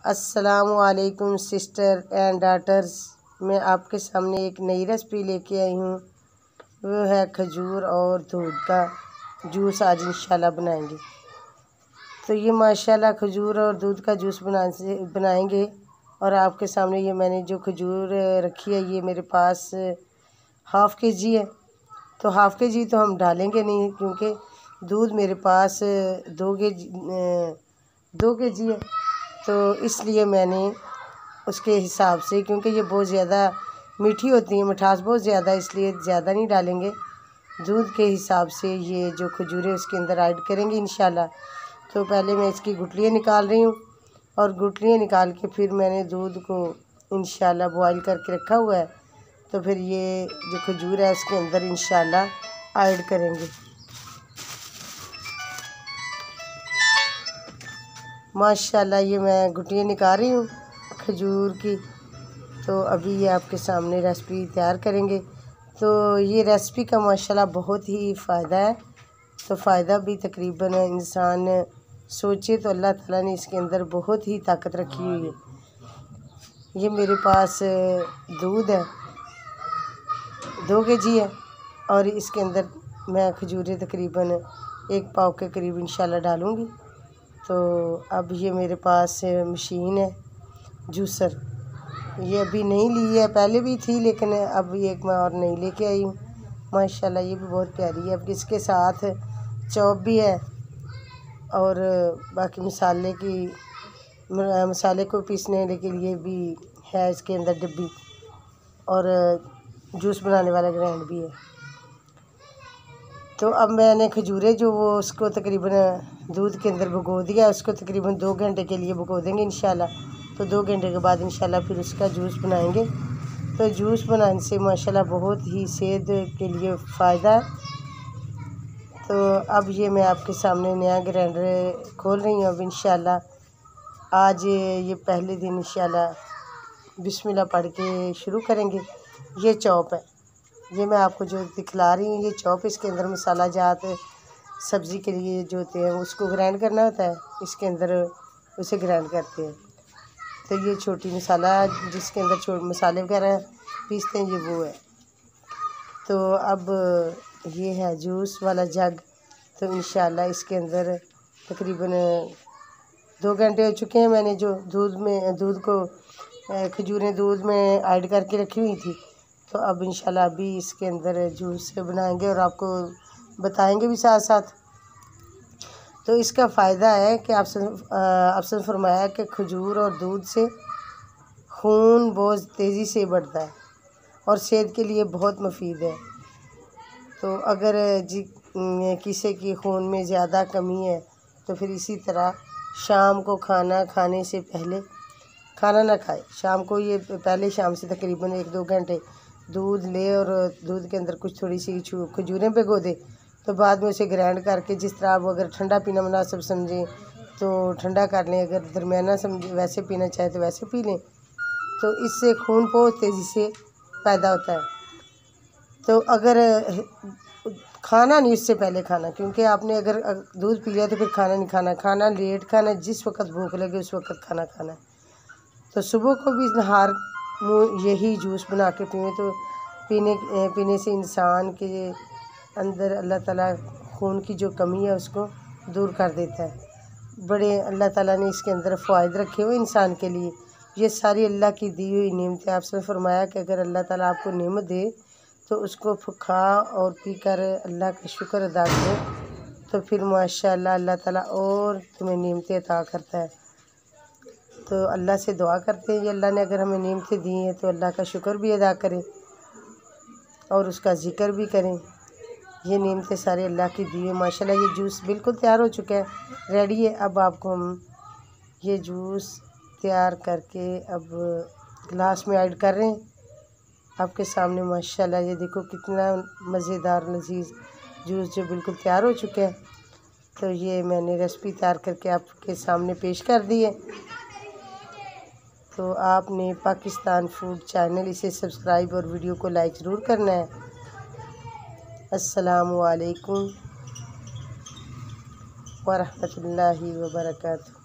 अस्सलामुअलैकुम sister and daughters, मैं आपके सामने एक नई रेसिपी लेके आई हूँ। वो है खजूर और दूध का जूस। आज इंशाल्लाह बनाएंगे। तो ये माशाल्लाह खजूर और दूध का जूस बनाएंगे। और आपके सामने ये मैंने जो खजूर रखी है, ये मेरे पास हाफ़ kg है। तो हाफ़ kg तो हम डालेंगे नहीं, क्योंकि दूध मेरे पास 2 kg है। तो इसलिए मैंने उसके हिसाब से, क्योंकि ये बहुत ज़्यादा मीठी होती है, मिठास बहुत ज़्यादा, इसलिए ज़्यादा नहीं डालेंगे। दूध के हिसाब से ये जो खजूरें उसके अंदर ऐड करेंगे इंशाल्लाह। तो पहले मैं इसकी गुठलियाँ निकाल रही हूँ, और गुठलियाँ निकाल के फिर मैंने दूध को इंशाल्लाह बॉईल करके रखा हुआ है। तो फिर ये जो खजूर है उसके अंदर इंशाल्लाह ऐड करेंगे। माशाल्लाह ये मैं गुटियाँ निकाल रही हूँ खजूर की। तो अभी ये आपके सामने रेसिपी तैयार करेंगे। तो ये रेसिपी का माशाल्लाह बहुत ही फ़ायदा है। तो फ़ायदा भी तकरीबन इंसान सोचे तो अल्लाह ताला ने इसके अंदर बहुत ही ताकत रखी हुई है। ये मेरे पास दूध है, 2 kg है, और इसके अंदर मैं खजूरें तकरीबन 1 पाव के करीब इंशाल्लाह डालूँगी। तो अब ये मेरे पास मशीन है जूसर, ये अभी नहीं ली है, पहले भी थी लेकिन अब ये एक मैं और नहीं लेके आई हूँ। माशाल्लाह ये भी बहुत प्यारी है। अब इसके साथ चॉप भी है, और बाकी मसाले को पीसने के लिए भी है इसके अंदर डिब्बी, और जूस बनाने वाला ग्राइंड भी है। तो अब मैंने खजूरें जो वो उसको तकरीबन दूध के अंदर भिगो दिया, उसको तकरीबन 2 घंटे के लिए भिगो देंगे इंशाल्लाह। तो 2 घंटे के बाद इंशाल्लाह फिर उसका जूस बनाएंगे। तो जूस बनाने से माशाल्लाह बहुत ही सेहत के लिए फ़ायदा है। तो अब ये मैं आपके सामने नया ग्राइंडर खोल रही हूँ। अब इंशाल्लाह आज ये पहले दिन इंशाल्लाह बिस्मिल्लाह पढ़ के शुरू करेंगे। ये चॉप है, ये मैं आपको जो दिखला रही हूँ, ये चॉप। इसके अंदर मसाला जात सब्ज़ी के लिए जो होते हैं उसको ग्राइंड करना होता है, इसके अंदर उसे ग्राइंड करते हैं। तो ये छोटी मसाला जिसके अंदर छोटे मसाले वगैरह पीसते हैं, ये वो है। तो अब ये है जूस वाला जग। तो इंशाल्लाह इसके अंदर तकरीबन 2 घंटे हो चुके हैं। मैंने जो दूध को खजूरें दूध में ऐड करके रखी हुई थी। तो अब इंशाल्लाह अभी इसके अंदर जूस बनाएंगे और आपको बताएंगे भी साथ साथ। तो इसका फ़ायदा है कि आपसे फरमाया कि खजूर और दूध से खून बहुत तेज़ी से बढ़ता है और सेहत के लिए बहुत मुफीद है। तो अगर किसी की खून में ज़्यादा कमी है, तो फिर इसी तरह शाम को खाना खाने से पहले खाना ना खाए, शाम को ये पहले शाम से तकरीबन 1-2 घंटे दूध ले, और दूध के अंदर कुछ थोड़ी सी खजूरें भिगो दे। तो बाद में उसे ग्राइंड करके, जिस तरह आप अगर ठंडा पीना मुनासिब समझें तो ठंडा कर लें, अगर दरमियाना समझे वैसे पीना चाहे तो वैसे पी लें। तो इससे खून बहुत तेज़ी से पैदा होता है। तो अगर खाना नहीं, इससे पहले खाना, क्योंकि आपने अगर दूध पी लिया तो फिर खाना नहीं खाना, खाना लेट खाना, जिस वक्त भूख लगे उस वक्त खाना खाना है। तो सुबह को भी नहार मुँह यही जूस बना के पिए, तो पीने से इंसान के अंदर अल्लाह ताला खून की जो कमी है उसको दूर कर देता है। बड़े अल्लाह ताला ने इसके अंदर फ़ायदे रखे हुए इंसान के लिए। ये सारी अल्लाह की दी हुई नेमतें। आपसे फरमाया कि अगर अल्लाह ताला आपको नेमत दे तो उसको खा और पी कर अल्लाह का शुक्र अदा करो, तो फिर माशाअल्लाह अल्लाह ताला और तुम्हें नेमतें अता करता है। तो अल्लाह से दुआ करते हैं कि अल्लाह ने अगर हमें नेमतें दी हैं तो अल्लाह का शुक्र भी अदा करें और उसका ज़िक्र भी करें। ये नेमतें सारे अल्लाह की दी है। माशाल्लाह ये जूस बिल्कुल तैयार हो चुका है, रेडी है। अब आपको हम ये जूस तैयार करके अब गिलास में ऐड कर रहे हैं आपके सामने। माशाल्लाह ये देखो कितना मज़ेदार लजीज जूस जो बिल्कुल तैयार हो चुका है। तो ये मैंने रेसिपी तैयार करके आपके सामने पेश कर दी है। तो आपने पाकिस्तान फूड चैनल इसे सब्सक्राइब और वीडियो को लाइक ज़रूर करना है। अस्सलामु अलैकुम व रहमतुल्लाहि व बरकातुहू।